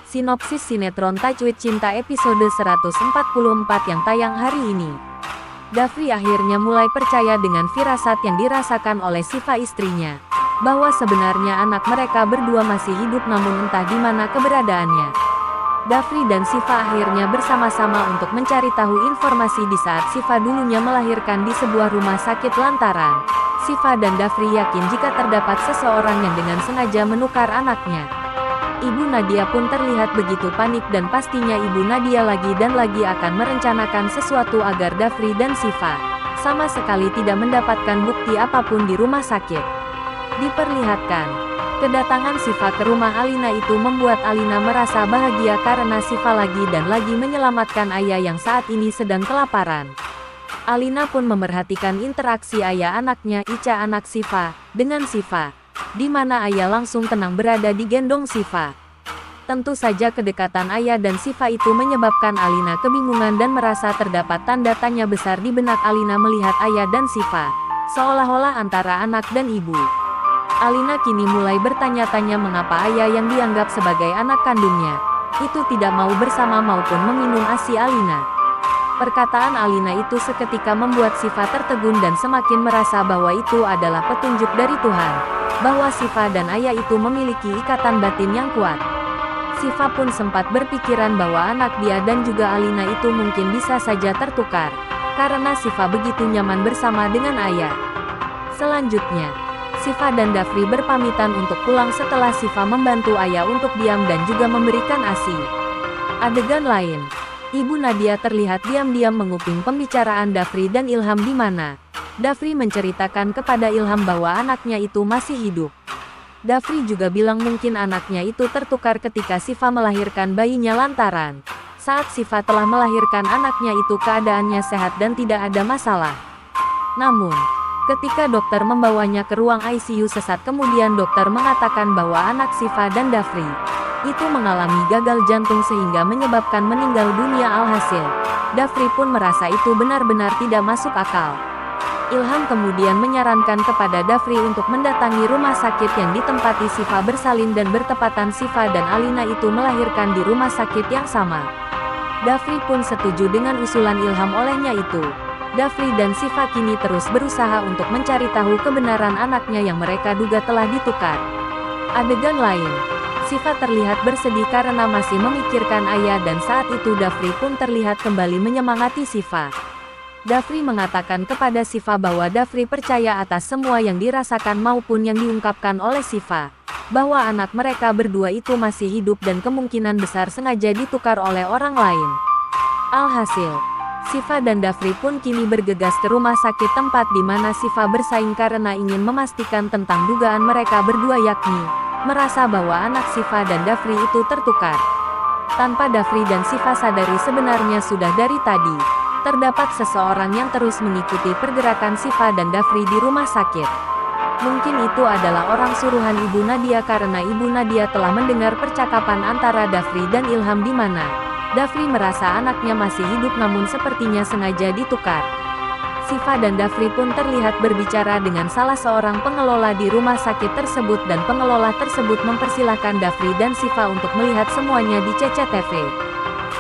Sinopsis sinetron Tajwid Cinta episode 144 yang tayang hari ini. Dafri akhirnya mulai percaya dengan firasat yang dirasakan oleh Siva istrinya, bahwa sebenarnya anak mereka berdua masih hidup namun entah di mana keberadaannya. Dafri dan Siva akhirnya bersama-sama untuk mencari tahu informasi di saat Siva dulunya melahirkan di sebuah rumah sakit lantaran Siva dan Dafri yakin jika terdapat seseorang yang dengan sengaja menukar anaknya. Ibu Nadia pun terlihat begitu panik dan pastinya Ibu Nadia lagi dan lagi akan merencanakan sesuatu agar Dafri dan Siva sama sekali tidak mendapatkan bukti apapun di rumah sakit. Diperlihatkan, kedatangan Siva ke rumah Alina itu membuat Alina merasa bahagia karena Siva lagi dan lagi menyelamatkan ayah yang saat ini sedang kelaparan. Alina pun memerhatikan interaksi ayah anaknya Ica anak Siva dengan Siva, di mana ayah langsung tenang berada di gendong Siva. Tentu saja kedekatan ayah dan Siva itu menyebabkan Alina kebingungan dan merasa terdapat tanda tanya besar di benak Alina melihat ayah dan Siva, seolah-olah antara anak dan ibu. Alina kini mulai bertanya-tanya mengapa ayah yang dianggap sebagai anak kandungnya itu tidak mau bersama maupun meminum ASI Alina. Perkataan Alina itu seketika membuat Siva tertegun dan semakin merasa bahwa itu adalah petunjuk dari Tuhan, bahwa Siva dan ayah itu memiliki ikatan batin yang kuat. Siva pun sempat berpikiran bahwa anak dia dan juga Alina itu mungkin bisa saja tertukar, karena Siva begitu nyaman bersama dengan ayah. Selanjutnya, Siva dan Dafri berpamitan untuk pulang setelah Siva membantu ayah untuk diam dan juga memberikan ASI. Adegan lain, Ibu Nadia terlihat diam-diam menguping pembicaraan Dafri dan Ilham di mana Dafri menceritakan kepada Ilham bahwa anaknya itu masih hidup. Dafri juga bilang mungkin anaknya itu tertukar ketika Siva melahirkan bayinya lantaran saat Siva telah melahirkan anaknya itu keadaannya sehat dan tidak ada masalah. Namun, ketika dokter membawanya ke ruang ICU sesaat kemudian dokter mengatakan bahwa anak Siva dan Dafri itu mengalami gagal jantung sehingga menyebabkan meninggal dunia. Alhasil, Dafri pun merasa itu benar-benar tidak masuk akal. Ilham kemudian menyarankan kepada Dafri untuk mendatangi rumah sakit yang ditempati Siva bersalin dan bertepatan Siva dan Alina itu melahirkan di rumah sakit yang sama. Dafri pun setuju dengan usulan Ilham olehnya itu. Dafri dan Siva kini terus berusaha untuk mencari tahu kebenaran anaknya yang mereka duga telah ditukar. Adegan lain, Siva terlihat bersedih karena masih memikirkan ayah dan saat itu Dafri pun terlihat kembali menyemangati Siva. Dafri mengatakan kepada Siva bahwa Dafri percaya atas semua yang dirasakan maupun yang diungkapkan oleh Siva, bahwa anak mereka berdua itu masih hidup dan kemungkinan besar sengaja ditukar oleh orang lain. Alhasil, Siva dan Dafri pun kini bergegas ke rumah sakit tempat di mana Siva bersaing karena ingin memastikan tentang dugaan mereka berdua yakni merasa bahwa anak Siva dan Dafri itu tertukar. Tanpa Dafri dan Siva sadari sebenarnya sudah dari tadi terdapat seseorang yang terus mengikuti pergerakan Siva dan Dafri di rumah sakit. Mungkin itu adalah orang suruhan Ibu Nadia karena Ibu Nadia telah mendengar percakapan antara Dafri dan Ilham di mana Dafri merasa anaknya masih hidup namun sepertinya sengaja ditukar. Siva dan Dafri pun terlihat berbicara dengan salah seorang pengelola di rumah sakit tersebut dan pengelola tersebut mempersilahkan Dafri dan Siva untuk melihat semuanya di CCTV.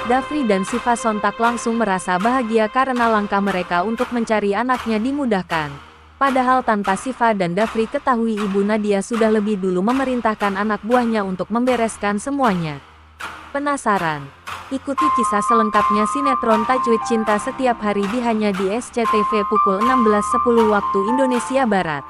Dafri dan Siva sontak langsung merasa bahagia karena langkah mereka untuk mencari anaknya dimudahkan. Padahal tanpa Siva dan Dafri ketahui Ibu Nadia sudah lebih dulu memerintahkan anak buahnya untuk membereskan semuanya. Penasaran? Ikuti kisah selengkapnya sinetron Tajwid Cinta setiap hari hanya di SCTV pukul 16.10 waktu Indonesia Barat.